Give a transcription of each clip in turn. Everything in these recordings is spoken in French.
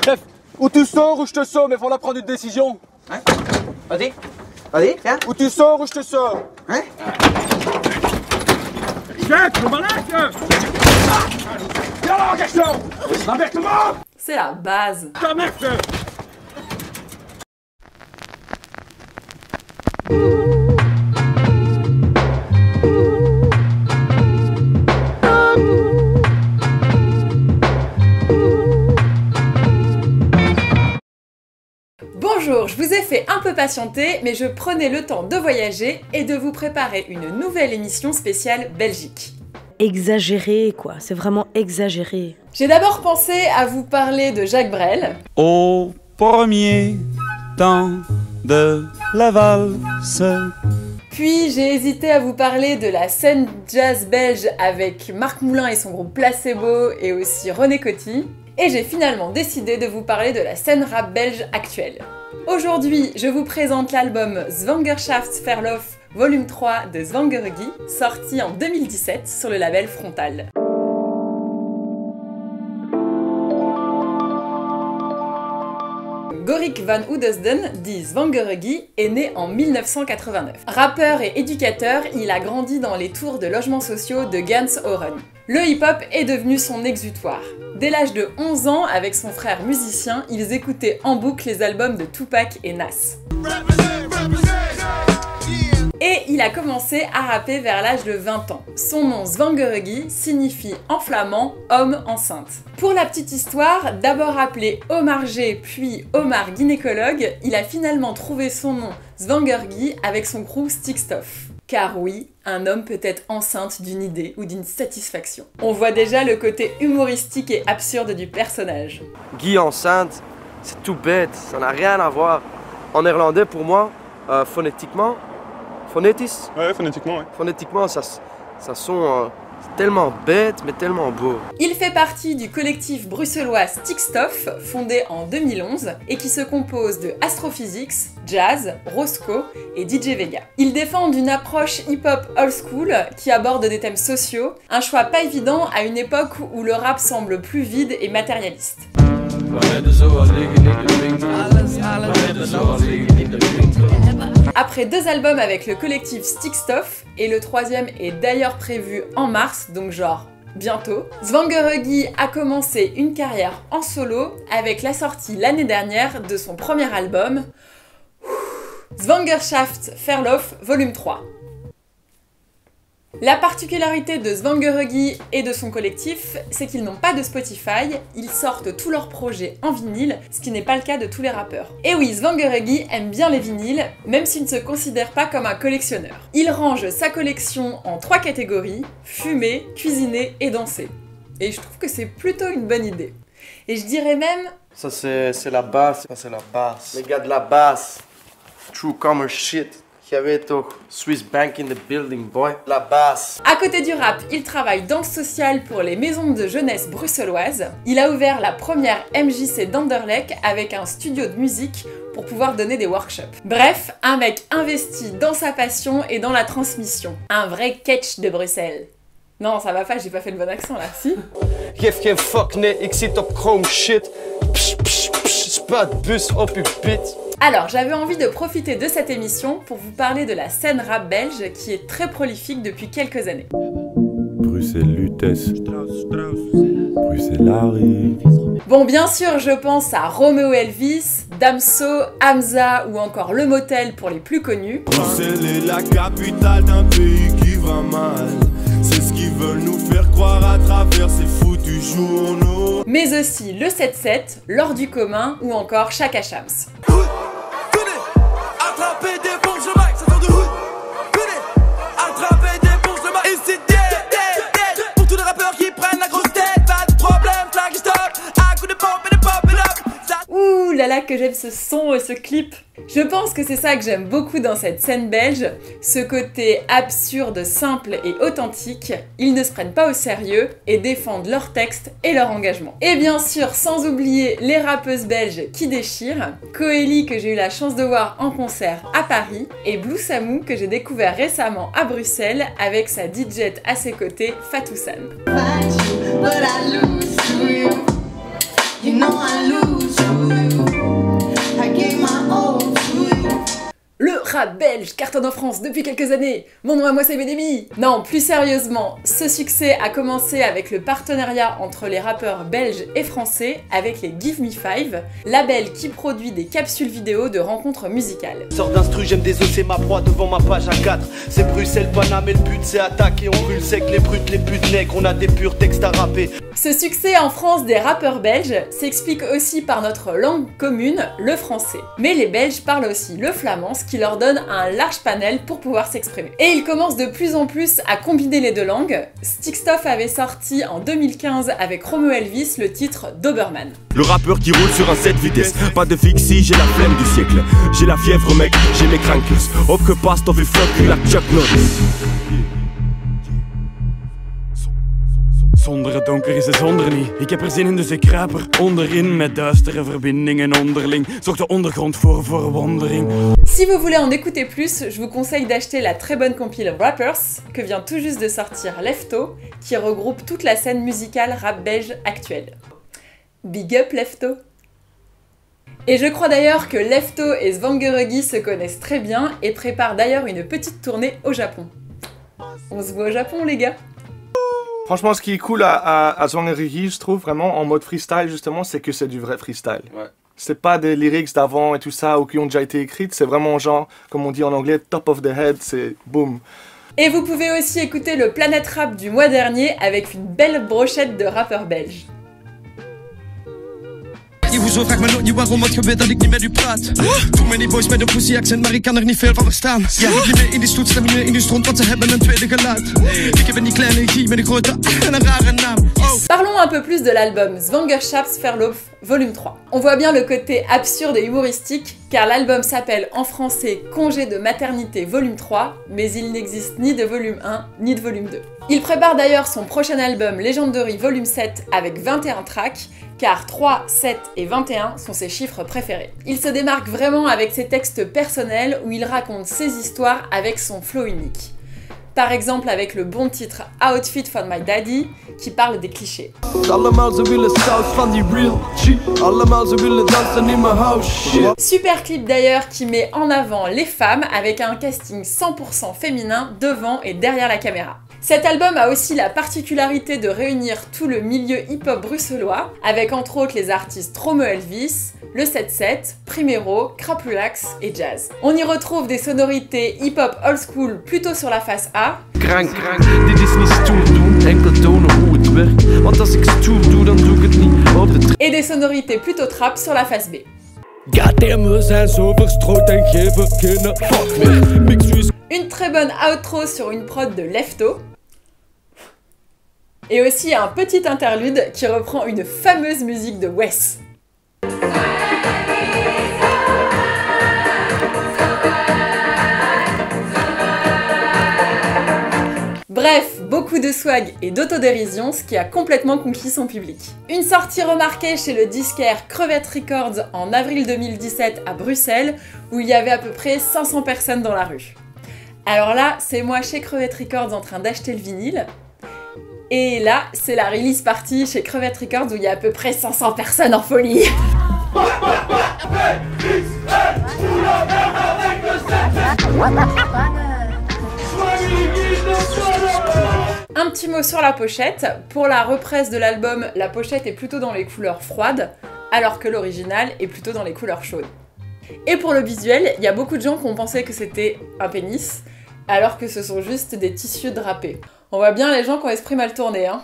Chef, ou tu sors ou je te sors, mais faut la prendre une décision. Hein? Vas-y, vas-y, viens. Ou tu sors ou je te sors. Hein? Chef, le malade. Viens là, garçon. La merde, comment? C'est la base. Ta merde. Bonjour, je vous ai fait un peu patienter, mais je prenais le temps de voyager et de vous préparer une nouvelle émission spéciale Belgique. Exagéré quoi, c'est vraiment exagéré. J'ai d'abord pensé à vous parler de Jacques Brel. Au premier temps de la valse. Puis j'ai hésité à vous parler de la scène jazz belge avec Marc Moulin et son groupe Placebo et aussi René Coty. Et j'ai finalement décidé de vous parler de la scène rap belge actuelle. Aujourd'hui, je vous présente l'album Zwangerschaft-Verlof Volume 3 de Zwangeregi, sorti en 2017 sur le label Frontal. Gorik van Oudesden, dit Zwangeregi, est né en 1989. Rappeur et éducateur, il a grandi dans les tours de logements sociaux de Gans-Oren. Le hip-hop est devenu son exutoire. Dès l'âge de 11 ans, avec son frère musicien, ils écoutaient en boucle les albums de Tupac et Nas. Et il a commencé à rapper vers l'âge de 20 ans. Son nom Zwangeregi signifie en flamand « homme enceinte ». Pour la petite histoire, d'abord appelé Omar G puis Omar gynécologue, il a finalement trouvé son nom Zwangeregi avec son crew Stickstoff. Car oui, un homme peut être enceinte d'une idée ou d'une satisfaction. On voit déjà le côté humoristique et absurde du personnage. Guy enceinte, c'est tout bête, ça n'a rien à voir. En néerlandais, pour moi, phonétiquement, phonétis? Ouais, phonétiquement, ouais. Phonétiquement, ça sonne tellement bête, mais tellement beau. Il fait partie du collectif bruxellois Stickstoff, fondé en 2011, et qui se compose de Astrophysics, Jazz, Roscoe et DJ Vega. Ils défendent une approche hip-hop old school qui aborde des thèmes sociaux, un choix pas évident à une époque où le rap semble plus vide et matérialiste. Après 2 albums avec le collectif Stickstoff, et le 3e est d'ailleurs prévu en mars, donc genre bientôt, Zwangeregi a commencé une carrière en solo avec la sortie l'année dernière de son premier album, Zwangerschaft-Verlof Volume 3. La particularité de Zwangeregi et de son collectif, c'est qu'ils n'ont pas de Spotify, ils sortent tous leurs projets en vinyle, ce qui n'est pas le cas de tous les rappeurs. Et oui, Zwangeregi aime bien les vinyles, même s'il ne se considère pas comme un collectionneur. Il range sa collection en 3 catégories, fumer, cuisiner et danser. Et je trouve que c'est plutôt une bonne idée. Et je dirais même... Ça c'est la basse, ça c'est la basse. Les gars de la basse, true commerce shit. Swiss Bank in the building, boy. La basse. À côté du rap, il travaille dans le social pour les maisons de jeunesse bruxelloises. Il a ouvert la première MJC d'Anderlecht avec un studio de musique pour pouvoir donner des workshops. Bref, un mec investi dans sa passion et dans la transmission. Un vrai catch de Bruxelles. Non, ça va pas, j'ai pas fait le bon accent là, si? Geef geen fuck, nee, ik zit op chrome shit. Psh, psh, psh, spuit bus op uw bit. Alors, j'avais envie de profiter de cette émission pour vous parler de la scène rap belge qui est très prolifique depuis quelques années. Bruxelles Lutèce, Bruxelles Harry. Bon, bien sûr, je pense à Romeo Elvis, Damso, Hamza ou encore Le Motel pour les plus connus. Bruxelles est la capitale d'un pays qui va mal. C'est ce qu'ils veulent nous faire croire à travers ces foutus journaux. Mais aussi le 7-7, L'Or du commun ou encore Chaka Chams. Attraper des bourges de Mike, ça sort de hood. Attraper des bourges de Mike. Et c'est dead. Pour tous les rappeurs qui prennent la grosse tête. Pas de problème, flag stop. À coup de pop et de pop et up. Ouh là là que j'aime ce son et ce clip. Je pense que c'est ça que j'aime beaucoup dans cette scène belge, ce côté absurde, simple et authentique. Ils ne se prennent pas au sérieux et défendent leur texte et leur engagement. Et bien sûr, sans oublier les rappeuses belges qui déchirent, Coeli que j'ai eu la chance de voir en concert à Paris, et Blue Samou que j'ai découvert récemment à Bruxelles avec sa DJ à ses côtés, Fatou San. But I lose to you. You know I lose. rap belge cartonne en France depuis quelques années. Mon nom à moi c'est Bédémi. Non, plus sérieusement, ce succès a commencé avec le partenariat entre les rappeurs belges et français avec les Give Me Five, label qui produit des capsules vidéo de rencontres musicales. Sors d'instru, j'aime des os, c'est ma proie devant ma page A4. C'est Bruxelles, Paname et le but c'est attaquer. On brûle sec les brutes, les putes nègres, on a des purs textes à rapper. Ce succès en France des rappeurs belges s'explique aussi par notre langue commune, le français. Mais les Belges parlent aussi le flamand, ce qui leur donne un large panel pour pouvoir s'exprimer. Et ils commencent de plus en plus à combiner les deux langues. Stickstuff avait sorti en 2015 avec Romo Elvis le titre Doberman. Le rappeur qui roule sur un 7 vitesses. Pas de fixie, j'ai la flemme du siècle. J'ai la fièvre mec, j'ai mes crankers. Opgepast of a fuck like Chuck Norris. Zonder donker is de zonder niet. Ik heb er zin in, dus ik kruip er onderin. Met duistere verbindingen onderling. Zorgt de ondergrond voor verwondering. Si vous voulez en écouter plus, je vous conseille d'acheter la très bonne compile Rappers, que vient tout juste de sortir Lefto, qui regroupe toute la scène musicale rap belge actuelle. Big up Lefto! Et je crois d'ailleurs que Lefto et Svangeregi se connaissent très bien et préparent d'ailleurs une petite tournée au Japon. On se voit au Japon les gars! Franchement, ce qui est cool à Svangeregi, je trouve vraiment en mode freestyle justement, c'est que c'est du vrai freestyle. Ouais. C'est pas des lyrics d'avant et tout ça ou qui ont déjà été écrites, c'est vraiment genre, comme on dit en anglais, top of the head, c'est boum. Et vous pouvez aussi écouter le Planet Rap du mois dernier avec une belle brochette de rappeurs belges. Hoezo vraag me nooit niet waarom het gebeurt dat ik niet met u praat. Too many boys met een pussy accent, maar ik kan er niet veel van verstaan. Niet meer in die stoet, stem niet meer in die stront, want ze hebben een tweede geluid. Ik heb een die kleine G met een grote en een rare naam. Parlons un peu plus de l'album Zwangerschaps Verlof volume 3. On voit bien le côté absurde et humoristique, car l'album s'appelle en français Congé de maternité volume 3, mais il n'existe ni de volume 1 ni de volume 2. Il prépare d'ailleurs son prochain album Legendary volume 7 avec 21 tracks, car 3, 7 et 21 sont ses chiffres préférés. Il se démarque vraiment avec ses textes personnels où il raconte ses histoires avec son flow unique. Par exemple avec le bon titre Outfit for My Daddy qui parle des clichés. Super clip d'ailleurs qui met en avant les femmes avec un casting 100% féminin devant et derrière la caméra. Cet album a aussi la particularité de réunir tout le milieu hip-hop bruxellois, avec entre autres les artistes Romo Elvis, le 7-7, Primero, Crapulax et Jazz. On y retrouve des sonorités hip-hop old school plutôt sur la face A, Krank, dit is niet stoer doen, enkel tonen hoe het werkt. Want als ik stoer doe, dan doe ik het niet op de et des sonorités plutôt trap sur la face B. Une très bonne outro sur une prod de Lefto. Et aussi un petit interlude qui reprend une fameuse musique de Wes. Bref, beaucoup de swag et d'autodérision, ce qui a complètement conquis son public. Une sortie remarquée chez le disquaire Crevette Records en avril 2017 à Bruxelles, où il y avait à peu près 500 personnes dans la rue. Alors là, c'est moi chez Crevette Records en train d'acheter le vinyle. Et là, c'est la release party chez Crevette Records où il y a à peu près 500 personnes en folie. Un petit mot sur la pochette. Pour la represse de l'album, la pochette est plutôt dans les couleurs froides, alors que l'original est plutôt dans les couleurs chaudes. Et pour le visuel, il y a beaucoup de gens qui ont pensé que c'était un pénis, alors que ce sont juste des tissus drapés. On voit bien les gens qui ont l'esprit mal tourné, hein.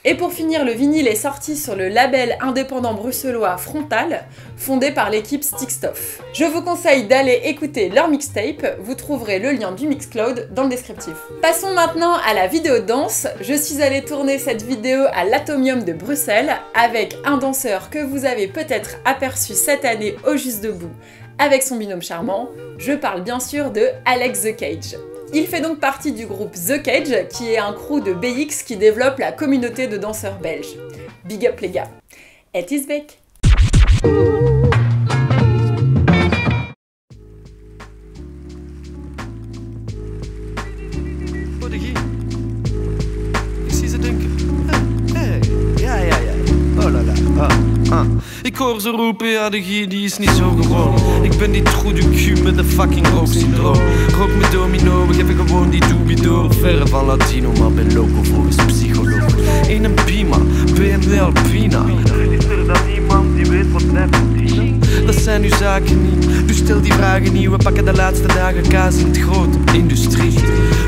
Et pour finir, le vinyle est sorti sur le label indépendant bruxellois Frontal, fondé par l'équipe Stickstuff. Je vous conseille d'aller écouter leur mixtape, vous trouverez le lien du Mixcloud dans le descriptif. Passons maintenant à la vidéo danse. Je suis allée tourner cette vidéo à l'Atomium de Bruxelles avec un danseur que vous avez peut-être aperçu cette année au Juste Debout avec son binôme charmant. Je parle bien sûr de Alex The Cage. Il fait donc partie du groupe The Cage, qui est un crew de BX qui développe la communauté de danseurs belges. Big up les gars. Et is back. Ik hoor ze roepen, ja de gier die is niet zo gewoon. Ik ben die trou du cul met de fucking rooksyndroom. Rook met domino, we geven gewoon die doobie-door. Verre van Latino, maar ben loco volgens psycholoog. In een Pima, BMW Alpina. Is er dan iemand die weet wat nepotisme? Dat zijn uw zaken niet, dus stel die vragen niet. We pakken de laatste dagen kaas in het grote industrie.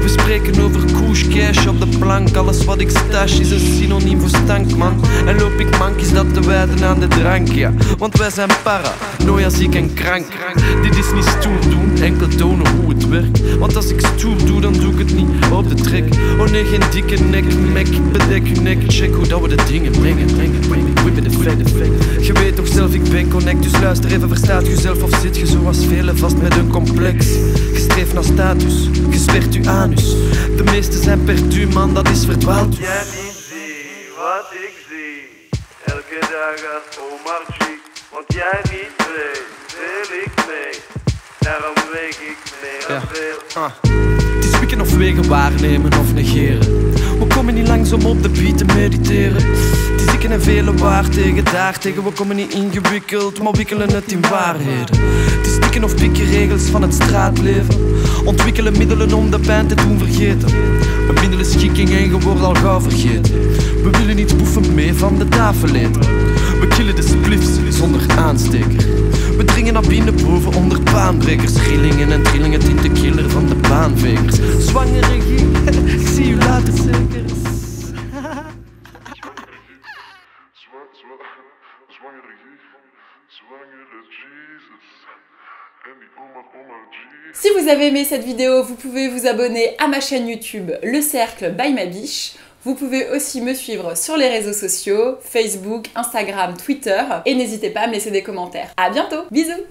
We spreken over couche, cash op de plank. Alles wat ik stash is een synoniem voor stank, man. En loop ik mank is dat te wijten aan de drank, ja. Want wij zijn para, noia ziek en krank. Dit is niet stoer doen, enkel tonen hoe het werkt. Want als ik stoer doe, dan doe ik het niet op de trek. Oh nee, geen dikke nek, mek, bedek uw nek. Check hoe dat we de dingen brengen. Whippen de effect. Je weet toch zelf, ik ben connect. Dus luister even, verstaat jezelf of zit je zoals velen vast met een complex. Je streeft naar status, je zwert je anus. De meesten zijn perdu, man, dat is verdwaald. Jij niet zie wat ik zie, elke dag als Omar G. Want jij niet weet, wil ik mee, daarom weeg ik meer en veel. Het is wikken of wegen, waarnemen of negeren. We komen niet langzaam op de beat te mediteren. Het is dikke en vele waar tegen daar tegen. We komen niet ingewikkeld, maar wikkelen het in waarheden. Het is dikke of pikken regels van het straatleven. Ontwikkelen middelen om de pijn te doen vergeten. Een middelenschikking en je wordt al gauw vergeten. We willen niet boeven mee van de tafel eten. We killen de spliffs zonder aansteker. We dringen naar binnen boven onder baanbrekers. Rillingen en trillingen, tintenkiller van de baanvegers. Zwangere regie, ik zie u later zeker. Si vous avez aimé cette vidéo, vous pouvez vous abonner à ma chaîne YouTube Le Cercle by Ma Biche. Vous pouvez aussi me suivre sur les réseaux sociaux, Facebook, Instagram, Twitter. Et n'hésitez pas à me laisser des commentaires. À bientôt, bisous!